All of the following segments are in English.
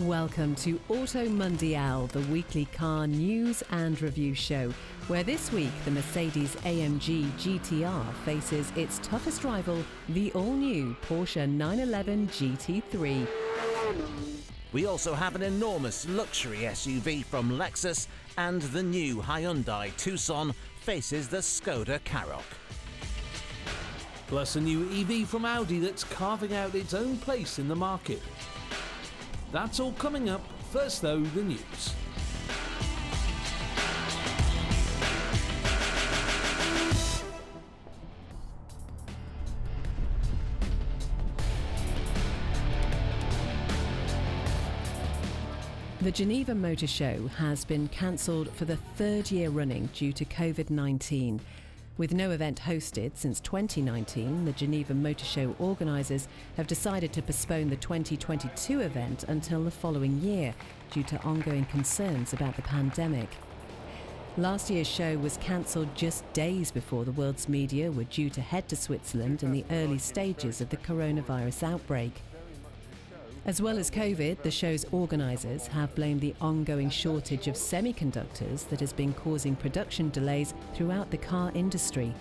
Welcome to Auto Mundial, the weekly car news and review show, where this week the Mercedes-AMG GTR faces its toughest rival, the all-new Porsche 911 GT3. We also have an enormous luxury SUV from Lexus, and the new Hyundai Tucson faces the Skoda Karoq. Plus a new EV from Audi that's carving out its own place in the market. That's all coming up. First though, the news. The Geneva Motor Show has been cancelled for the third year running due to COVID-19. With no event hosted since 2019, the Geneva Motor Show organisers have decided to postpone the 2022 event until the following year due to ongoing concerns about the pandemic. Last year's show was cancelled just days before the world's media were due to head to Switzerland in the early stages of the coronavirus outbreak. As well as COVID, the show's organisers have blamed the ongoing shortage of semiconductors that has been causing production delays throughout the car industry.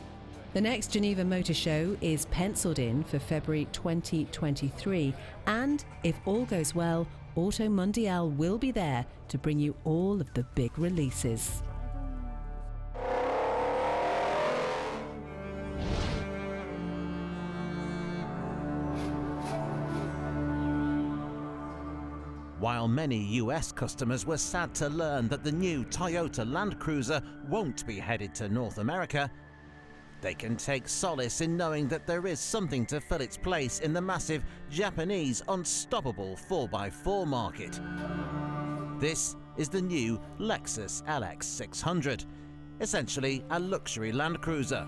The next Geneva Motor Show is penciled in for February 2023, and if all goes well, Auto Mundial will be there to bring you all of the big releases. While many US customers were sad to learn that the new Toyota Land Cruiser won't be headed to North America, they can take solace in knowing that there is something to fill its place in the massive Japanese unstoppable 4x4 market. This is the new Lexus LX600, essentially a luxury Land Cruiser.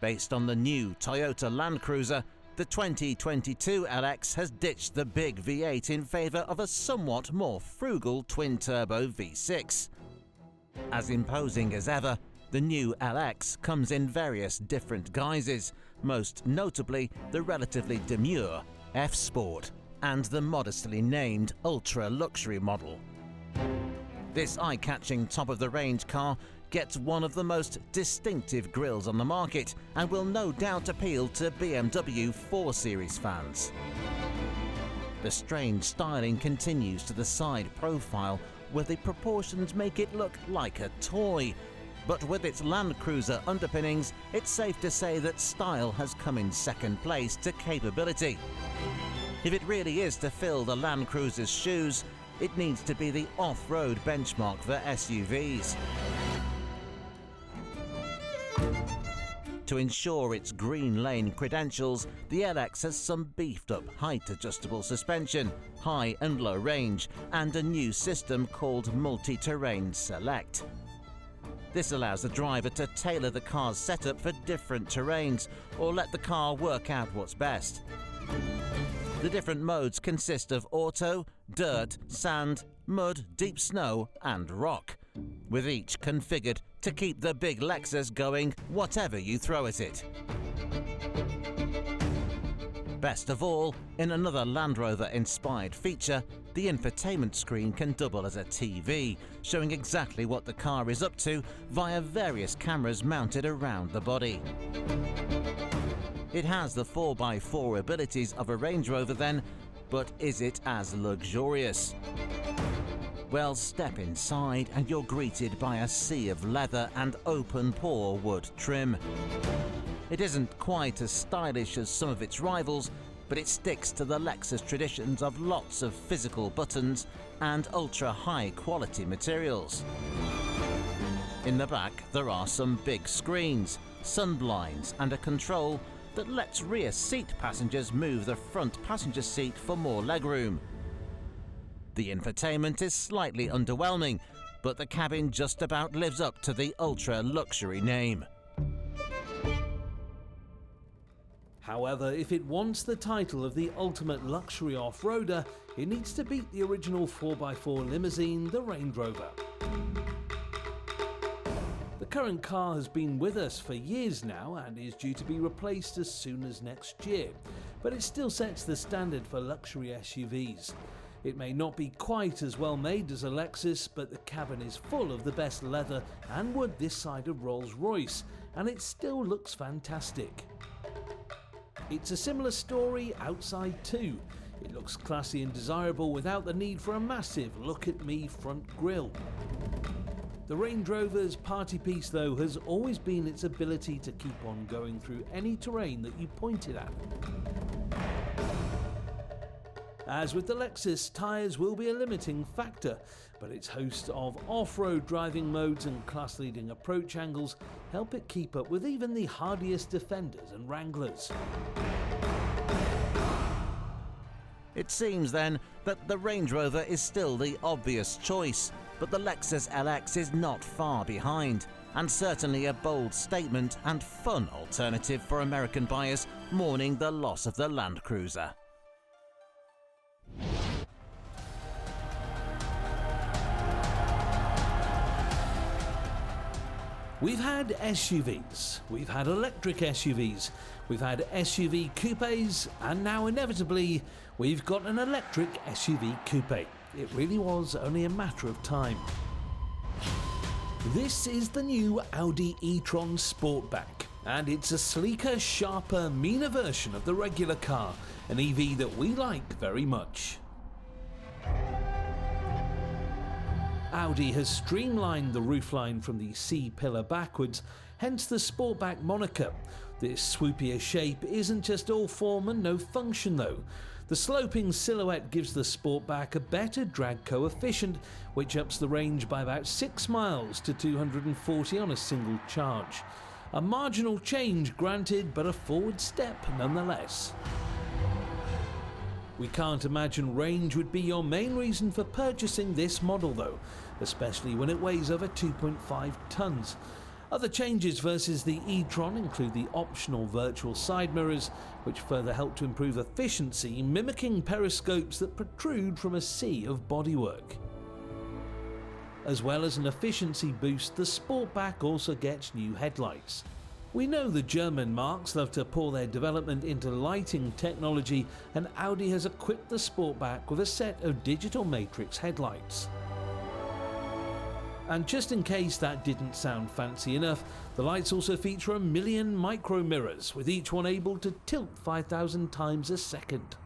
Based on the new Toyota Land Cruiser, the 2022 LX has ditched the big V8 in favour of a somewhat more frugal twin-turbo V6. As imposing as ever, the new LX comes in various different guises, most notably the relatively demure F-Sport and the modestly named ultra-luxury model. This eye-catching top-of-the-range car gets one of the most distinctive grilles on the market and will no doubt appeal to BMW 4 Series fans. The strange styling continues to the side profile, where the proportions make it look like a toy. But with its Land Cruiser underpinnings, it's safe to say that style has come in second place to capability. If it really is to fill the Land Cruiser's shoes, it needs to be the off-road benchmark for SUVs. To ensure its green lane credentials, the LX has some beefed-up height-adjustable suspension, high and low range, and a new system called Multi-Terrain Select. This allows the driver to tailor the car's setup for different terrains, or let the car work out what's best. The different modes consist of auto, dirt, sand, mud, deep snow, and rock, with each configured to keep the big Lexus going whatever you throw at it. Best of all, in another Land Rover-inspired feature, the infotainment screen can double as a TV, showing exactly what the car is up to via various cameras mounted around the body. It has the 4x4 abilities of a Range Rover then, but is it as luxurious? Well, step inside and you're greeted by a sea of leather and open-pore wood trim. It isn't quite as stylish as some of its rivals, but it sticks to the Lexus traditions of lots of physical buttons and ultra-high-quality materials. In the back, there are some big screens, sunblinds, and a control that lets rear seat passengers move the front passenger seat for more legroom. The infotainment is slightly underwhelming, but the cabin just about lives up to the ultra-luxury name. However, if it wants the title of the ultimate luxury off-roader, it needs to beat the original 4x4 limousine, the Range Rover. The current car has been with us for years now and is due to be replaced as soon as next year, but it still sets the standard for luxury SUVs. It may not be quite as well made as a Lexus, but the cabin is full of the best leather and wood this side of Rolls-Royce, and it still looks fantastic. It's a similar story outside too. It looks classy and desirable without the need for a massive look-at-me front grille. The Range Rover's party piece though has always been its ability to keep on going through any terrain that you point it at. As with the Lexus, tyres will be a limiting factor, but its host of off-road driving modes and class-leading approach angles help it keep up with even the hardiest Defenders and Wranglers. It seems then that the Range Rover is still the obvious choice, but the Lexus LX is not far behind, and certainly a bold statement and fun alternative for American buyers mourning the loss of the Land Cruiser. We've had SUVs, we've had electric SUVs, we've had SUV coupes, and now inevitably we've got an electric SUV coupe. It really was only a matter of time. This is the new Audi e-TRON Sportback, and it's a sleeker, sharper, meaner version of the regular car, an EV that we like very much. Audi has streamlined the roofline from the C-pillar backwards, hence the Sportback moniker. This swoopier shape isn't just all form and no function though. The sloping silhouette gives the Sportback a better drag coefficient, which ups the range by about 6 miles to 240 on a single charge. A marginal change granted, but a forward step nonetheless. We can't imagine range would be your main reason for purchasing this model though, especially when it weighs over 2.5 tons. Other changes versus the e-TRON include the optional virtual side mirrors, which further help to improve efficiency, mimicking periscopes that protrude from a sea of bodywork. As well as an efficiency boost, the Sportback also gets new headlights. We know the German marques love to pour their development into lighting technology, and Audi has equipped the Sportback with a set of digital matrix headlights. And just in case that didn't sound fancy enough, the lights also feature 1 million micro mirrors, with each one able to tilt 5,000 times a second.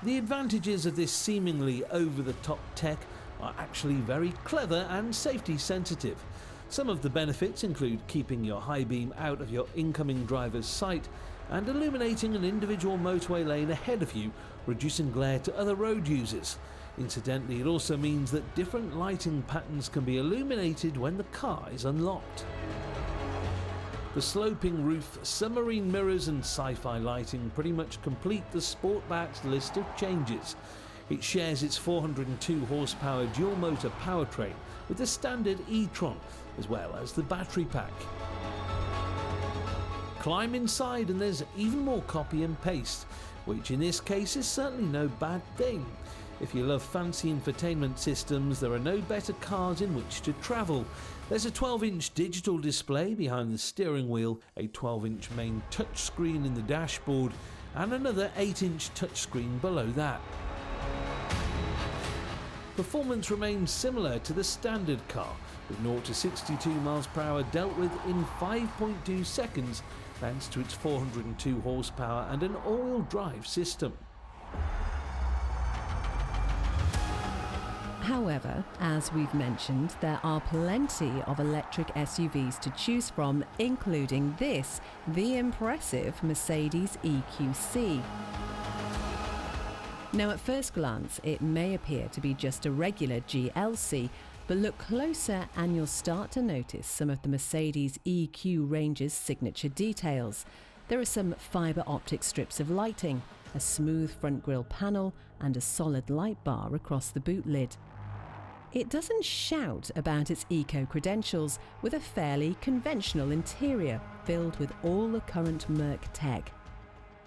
The advantages of this seemingly over-the-top tech are actually very clever and safety sensitive. Some of the benefits include keeping your high beam out of your incoming driver's sight and illuminating an individual motorway lane ahead of you, reducing glare to other road users. Incidentally, it also means that different lighting patterns can be illuminated when the car is unlocked. The sloping roof, submarine mirrors and sci-fi lighting pretty much complete the Sportback's list of changes. It shares its 402 horsepower dual-motor powertrain with the standard e-TRON, as well as the battery pack. Climb inside and there's even more copy and paste, which in this case is certainly no bad thing. If you love fancy infotainment systems, there are no better cars in which to travel. There's a 12-inch digital display behind the steering wheel, a 12-inch main touchscreen in the dashboard, and another 8-inch touchscreen below that. Performance remains similar to the standard car, with 0 to 62 miles per hour dealt with in 5.2 seconds, thanks to its 402 horsepower and an all-wheel drive system. However, as we've mentioned, there are plenty of electric SUVs to choose from, including this, the impressive Mercedes EQC. Now, at first glance, it may appear to be just a regular GLC, but look closer and you'll start to notice some of the Mercedes EQ range's signature details. There are some fibre optic strips of lighting, a smooth front grille panel, and a solid light bar across the boot lid. It doesn't shout about its eco-credentials, with a fairly conventional interior filled with all the current Merc tech.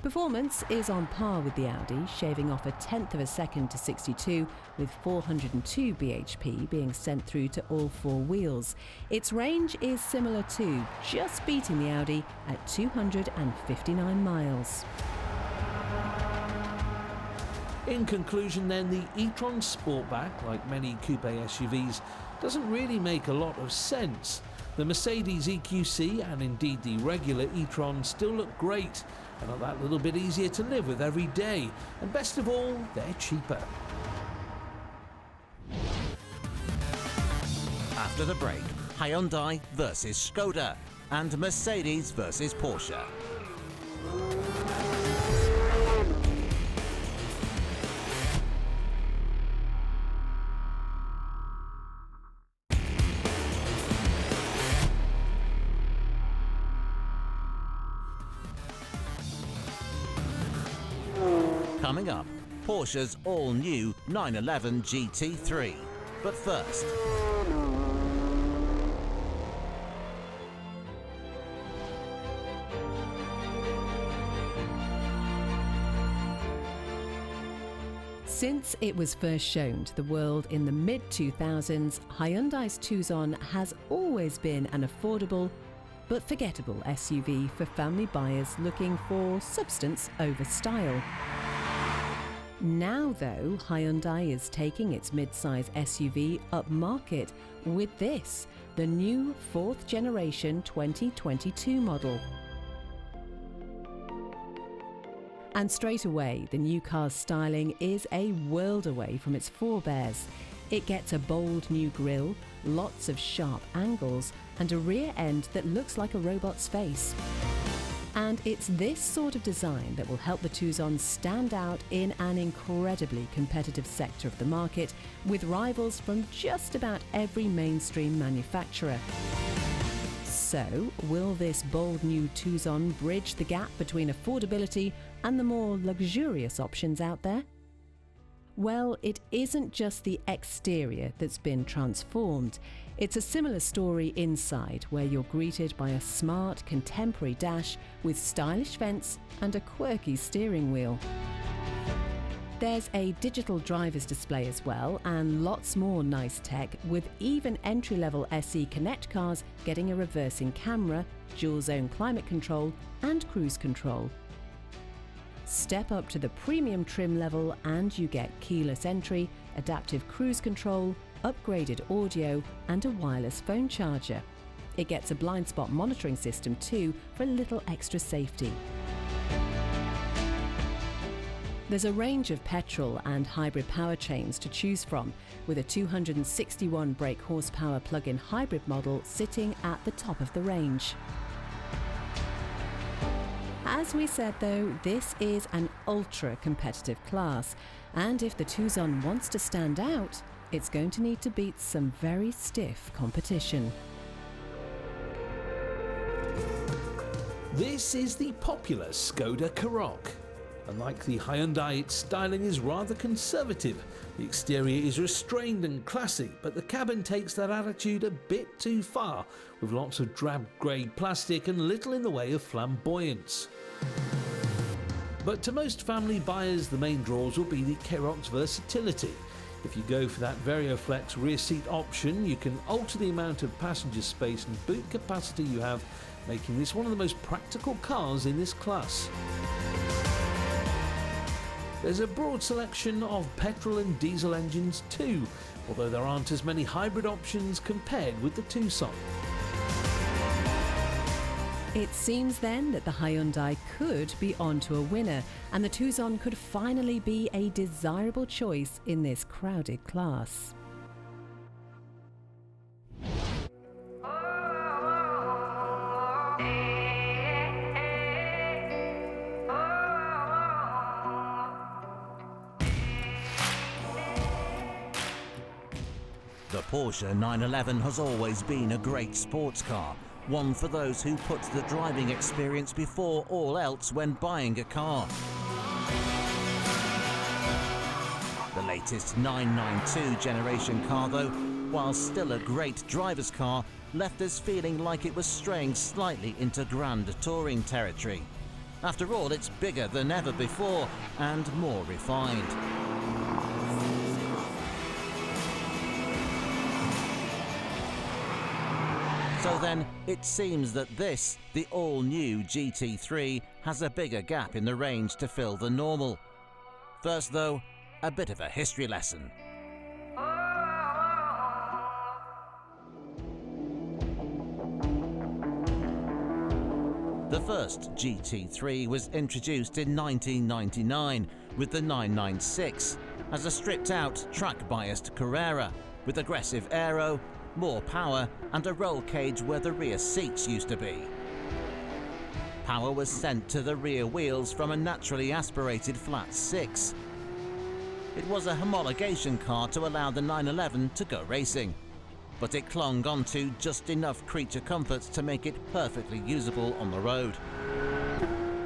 Performance is on par with the Audi, shaving off 1/10 of a second to 62, with 402 bhp being sent through to all four wheels. Its range is similar too, just beating the Audi at 259 miles. In conclusion then, the e-TRON Sportback, like many coupe SUVs, doesn't really make a lot of sense. The Mercedes EQC and indeed the regular e-TRON still look great and are that little bit easier to live with every day. And best of all, they're cheaper. After the break, Hyundai versus Skoda and Mercedes versus Porsche. Coming up, Porsche's all-new 911 GT3. But first, since it was first shown to the world in the mid-2000s, Hyundai's Tucson has always been an affordable but forgettable SUV for family buyers looking for substance over style. Now, though, Hyundai is taking its mid-size SUV upmarket with this, the new 4th generation 2022 model. And straight away, the new car's styling is a world away from its forebears. It gets a bold new grille, lots of sharp angles, and a rear end that looks like a robot's face. And it's this sort of design that will help the Tucson stand out in an incredibly competitive sector of the market, with rivals from just about every mainstream manufacturer. So, will this bold new Tucson bridge the gap between affordability and the more luxurious options out there? Well, it isn't just the exterior that's been transformed. It's a similar story inside, where you're greeted by a smart, contemporary dash with stylish vents and a quirky steering wheel. There's a digital driver's display as well, and lots more nice tech, with even entry-level SE Connect cars getting a reversing camera, dual-zone climate control and cruise control. Step up to the premium trim level and you get keyless entry, adaptive cruise control, upgraded audio and a wireless phone charger. It gets a blind spot monitoring system too for a little extra safety. There's a range of petrol and hybrid powertrains to choose from, with a 261 brake horsepower plug-in hybrid model sitting at the top of the range. As we said though, this is an ultra-competitive class, and if the Tucson wants to stand out, it's going to need to beat some very stiff competition. This is the popular Skoda Karoq. Unlike the Hyundai, its styling is rather conservative. The exterior is restrained and classic, but the cabin takes that attitude a bit too far, with lots of drab grey plastic and little in the way of flamboyance. But to most family buyers, the main draws will be the Karoq's versatility. If you go for that VarioFlex rear seat option, you can alter the amount of passenger space and boot capacity you have, making this one of the most practical cars in this class. There's a broad selection of petrol and diesel engines too, although there aren't as many hybrid options compared with the Tucson. It seems then that the Hyundai could be onto a winner, and the Tucson could finally be a desirable choice in this crowded class. The Porsche 911 has always been a great sports car, one for those who put the driving experience before all else when buying a car. The latest 992 generation car, though, while still a great driver's car, left us feeling like it was straying slightly into grand touring territory. After all, it's bigger than ever before and more refined. So then, it seems that this, the all-new GT3, has a bigger gap in the range to fill the normal. First though, a bit of a history lesson. The first GT3 was introduced in 1999 with the 996 as a stripped-out, track-biased Carrera with aggressive aero, more power and a roll cage where the rear seats used to be. Power was sent to the rear wheels from a naturally aspirated flat 6. It was a homologation car to allow the 911 to go racing, but it clung onto just enough creature comforts to make it perfectly usable on the road.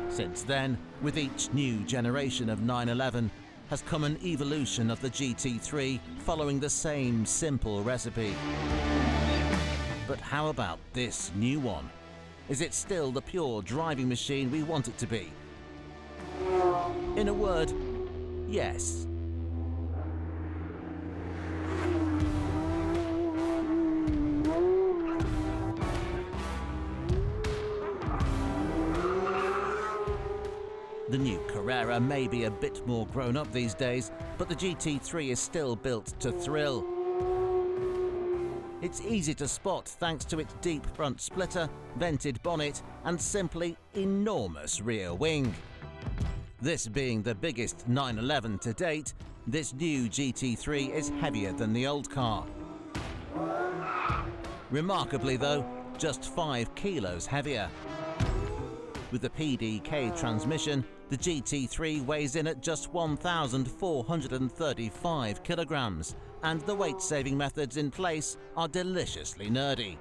Since then, with each new generation of 911, has come an evolution of the GT3 following the same simple recipe. But how about this new one? Is it still the pure driving machine we want it to be? In a word, yes. The new Carrera may be a bit more grown up these days, but the GT3 is still built to thrill. It's easy to spot thanks to its deep front splitter, vented bonnet and simply enormous rear wing. This being the biggest 911 to date, this new GT3 is heavier than the old car. Remarkably though, just 5 kilos heavier. With the PDK transmission, the GT3 weighs in at just 1,435 kilograms, and the weight-saving methods in place are deliciously nerdy.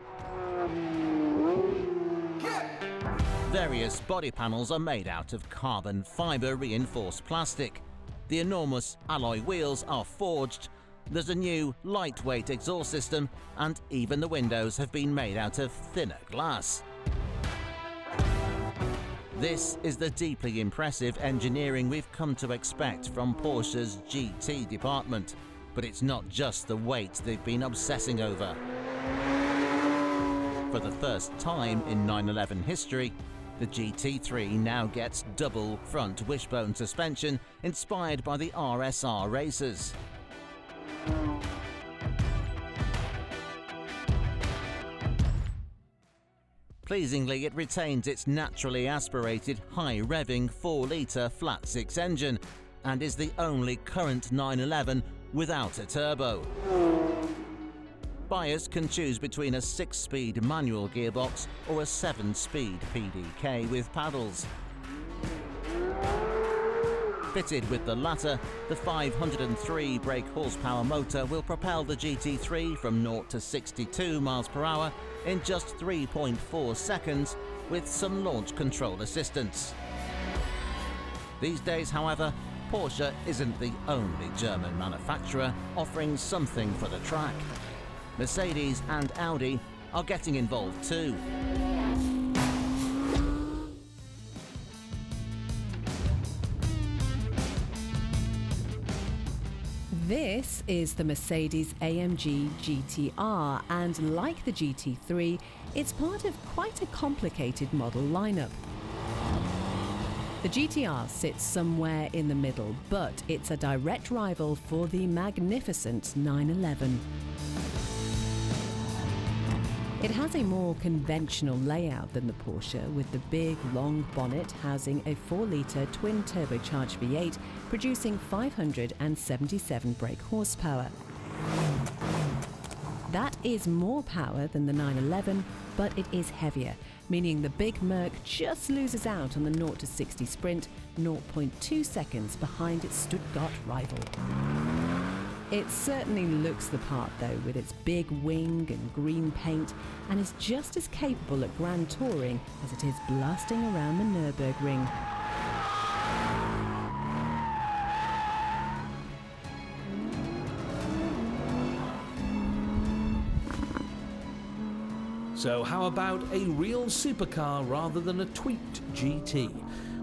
Various body panels are made out of carbon fibre reinforced plastic. The enormous alloy wheels are forged. There's a new lightweight exhaust system, and even the windows have been made out of thinner glass. This is the deeply impressive engineering we've come to expect from Porsche's GT department. But it's not just the weight they've been obsessing over. For the first time in 911 history, the GT3 now gets double front wishbone suspension inspired by the RSR racers. Pleasingly, it retains its naturally aspirated, high-revving 4-litre flat-six engine and is the only current 911 without a turbo. Buyers can choose between a 6-speed manual gearbox or a 7-speed PDK with paddles. Fitted with the latter, the 503 brake horsepower motor will propel the GT3 from 0 to 62 miles per hour in just 3.4 seconds with some launch control assistance. These days, however, Porsche isn't the only German manufacturer offering something for the track. Mercedes and Audi are getting involved too. This is the Mercedes-AMG GTR, and like the GT3, it's part of quite a complicated model lineup. The GTR sits somewhere in the middle, but it's a direct rival for the magnificent 911. It has a more conventional layout than the Porsche, with the big, long bonnet housing a 4-litre twin-turbocharged V8 producing 577 brake horsepower. That is more power than the 911, but it is heavier, meaning the big Merc just loses out on the 0 to 60 sprint, 0.2 seconds behind its Stuttgart rival. It certainly looks the part though, with its big wing and green paint, and is just as capable at Grand Touring as it is blasting around the Nürburgring. So how about a real supercar rather than a tweaked GT?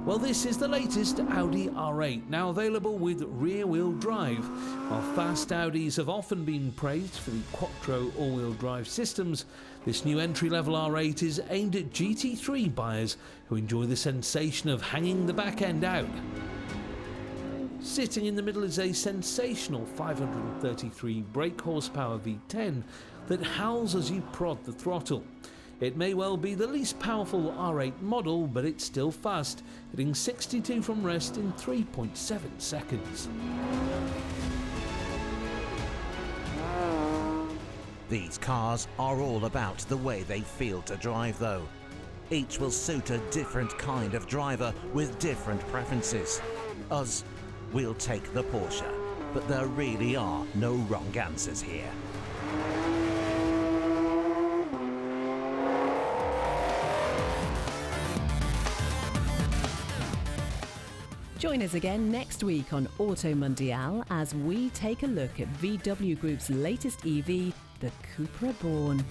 Well, this is the latest Audi R8, now available with rear-wheel drive. While fast Audis have often been praised for the Quattro all-wheel drive systems, this new entry-level R8 is aimed at GT3 buyers who enjoy the sensation of hanging the back end out. Sitting in the middle is a sensational 533 brake horsepower V10 that howls as you prod the throttle. It may well be the least powerful R8 model, but it's still fast, hitting 62 from rest in 3.7 seconds. These cars are all about the way they feel to drive though. Each will suit a different kind of driver with different preferences. Us, we'll take the Porsche, but there really are no wrong answers here. Join us again next week on Auto Mundial as we take a look at VW Group's latest EV, the Cupra Born.